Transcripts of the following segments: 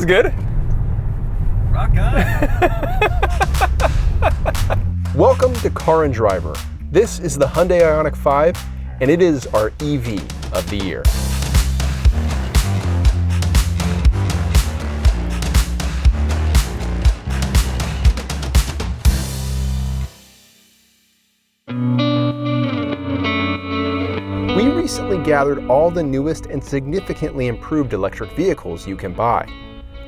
was good. Rock on. Welcome to Car and Driver. This is the Hyundai Ioniq 5, and it is our EV of the year. We recently gathered all the newest and significantly improved electric vehicles you can buy.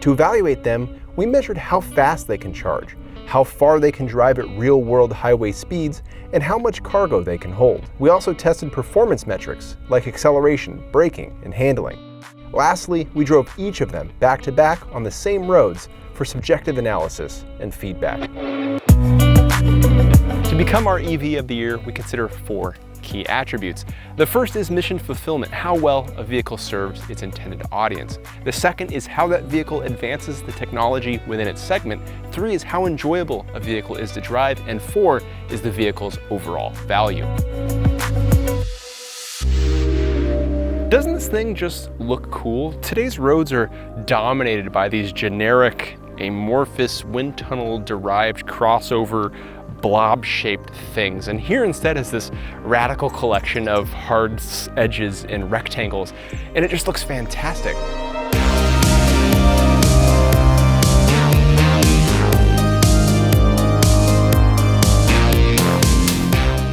To evaluate them, we measured how fast they can charge, how far they can drive at real-world highway speeds, and how much cargo they can hold. We also tested performance metrics like acceleration, braking, and handling. Lastly, we drove each of them back-to-back on the same roads for subjective analysis and feedback. To become our EV of the year, we consider 4 key attributes. The first is mission fulfillment, how well a vehicle serves its intended audience. The second is how that vehicle advances the technology within its segment. 3 is how enjoyable a vehicle is to drive. And 4 is the vehicle's overall value. Doesn't this thing just look cool? Today's roads are dominated by these generic, amorphous, wind tunnel derived crossover blob-shaped things, and here instead is this radical collection of hard edges and rectangles, and it just looks fantastic.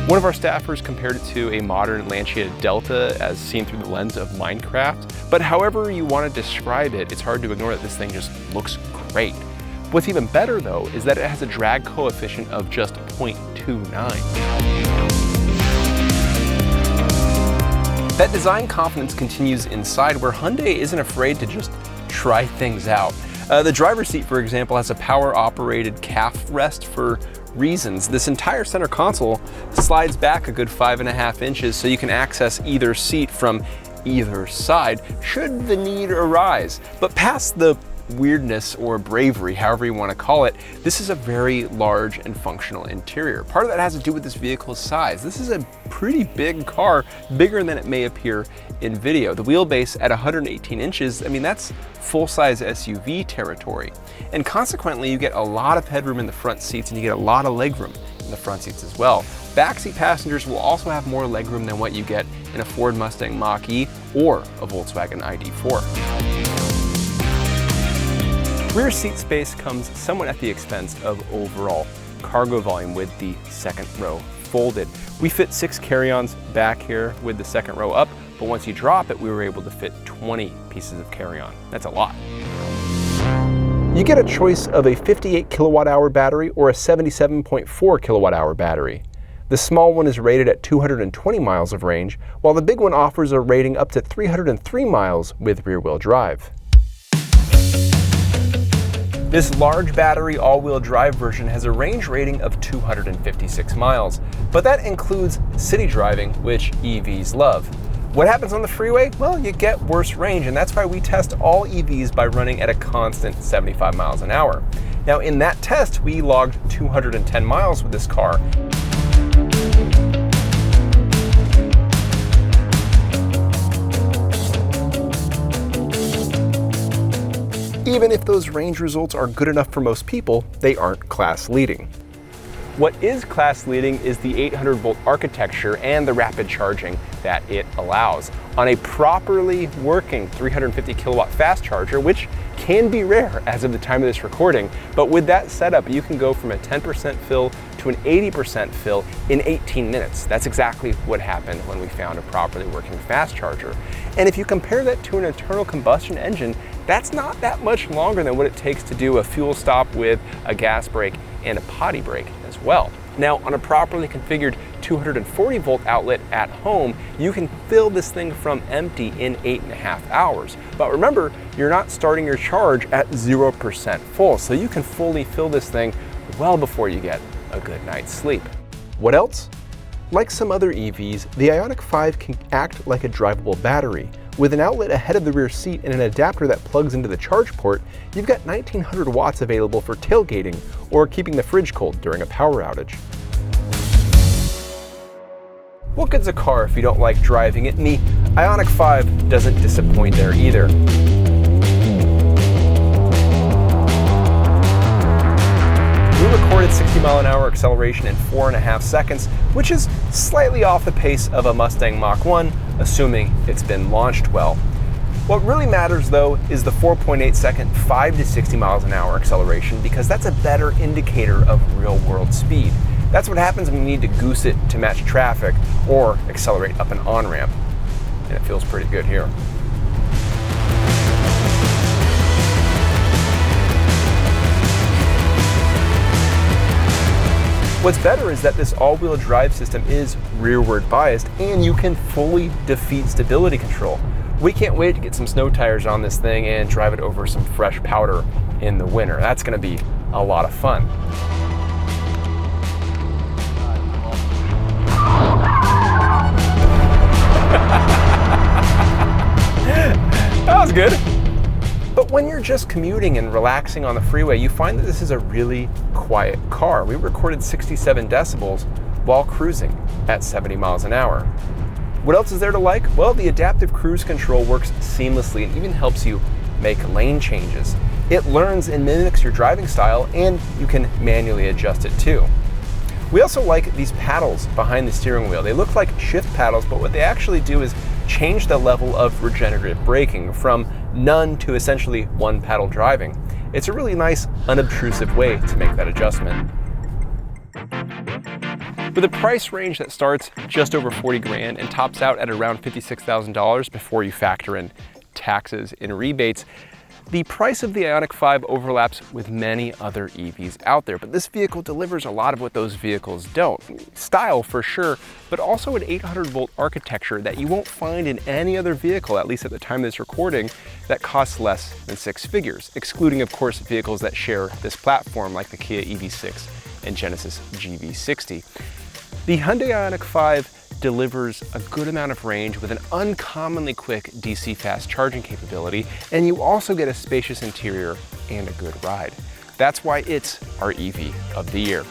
One of our staffers compared it to a modern Lancia Delta as seen through the lens of Minecraft, but however you want to describe it, it's hard to ignore that this thing just looks great. What's even better though is that it has a drag coefficient of just 0.29. That design confidence continues inside, where Hyundai isn't afraid to just try things out. The driver's seat, for example, has a power-operated calf rest for reasons. This entire center console slides back a good 5.5 inches so you can access either seat from either side should the need arise. But past the weirdness or bravery, however you want to call it, this is a very large and functional interior. Part of that has to do with this vehicle's size. This is a pretty big car, bigger than it may appear in video. The wheelbase at 118 inches, I mean, that's full-size SUV territory. And consequently, you get a lot of headroom in the front seats and you get a lot of legroom in the front seats as well. Backseat passengers will also have more legroom than what you get in a Ford Mustang Mach-E or a Volkswagen ID.4. Rear seat space comes somewhat at the expense of overall cargo volume with the second row folded. We fit 6 carry-ons back here with the second row up, but once you drop it, we were able to fit 20 pieces of carry-on. That's a lot. You get a choice of a 58 kilowatt-hour battery or a 77.4 kilowatt-hour battery. The small one is rated at 220 miles of range, while the big one offers a rating up to 303 miles with rear-wheel drive. This large battery all-wheel drive version has a range rating of 256 miles, but that includes city driving, which EVs love. What happens on the freeway? Well, you get worse range, and that's why we test all EVs by running at a constant 75 miles an hour. Now, in that test, we logged 210 miles with this car. Even if those range results are good enough for most people, they aren't class leading. What is class leading is the 800 volt architecture and the rapid charging that it allows. On a properly working 350 kilowatt fast charger, which can be rare as of the time of this recording, but with that setup, you can go from a 10% fill to an 80% fill in 18 minutes. That's exactly what happened when we found a properly working fast charger. And if you compare that to an internal combustion engine, that's not that much longer than what it takes to do a fuel stop with a gas brake and a potty brake as well. Now, on a properly configured 240 volt outlet at home, you can fill this thing from empty in 8.5 hours. But remember, you're not starting your charge at 0% full, so you can fully fill this thing well before you get a good night's sleep. What else? Like some other EVs, the Ioniq 5 can act like a drivable battery. With an outlet ahead of the rear seat and an adapter that plugs into the charge port, you've got 1900 watts available for tailgating or keeping the fridge cold during a power outage. What good's a car if you don't like driving it? And the Ioniq 5 doesn't disappoint there either. recorded 60-mile-an-hour acceleration in 4.5 seconds, which is slightly off the pace of a Mustang Mach 1, assuming it's been launched well. What really matters though is the 4.8 second 5 to 60 miles an hour acceleration, because that's a better indicator of real world speed. That's what happens when you need to goose it to match traffic or accelerate up an on-ramp. And it feels pretty good here. What's better is that this all-wheel drive system is rearward biased, and you can fully defeat stability control. We can't wait to get some snow tires on this thing and drive it over some fresh powder in the winter. That's going to be a lot of fun. That was good. But when you're just commuting and relaxing on the freeway, you find that this is a really quiet car. We recorded 67 decibels while cruising at 70 miles an hour. What else is there to like? Well, the adaptive cruise control works seamlessly and even helps you make lane changes. It learns and mimics your driving style, and you can manually adjust it too. We also like these paddles behind the steering wheel. They look like shift paddles, but what they actually do is change the level of regenerative braking from none to essentially one paddle driving. It's a really nice, unobtrusive way to make that adjustment. With a price range that starts just over 40 grand and tops out at around $56,000 before you factor in taxes and rebates, the price of the Ioniq 5 overlaps with many other EVs out there, but this vehicle delivers a lot of what those vehicles don't. Style for sure, but also an 800-volt architecture that you won't find in any other vehicle, at least at the time of this recording, that costs less than 6 figures, excluding of course vehicles that share this platform like the Kia EV6 and Genesis GV60. The Hyundai Ioniq 5 delivers a good amount of range with an uncommonly quick DC fast charging capability, and you also get a spacious interior and a good ride. That's why it's our EV of the year.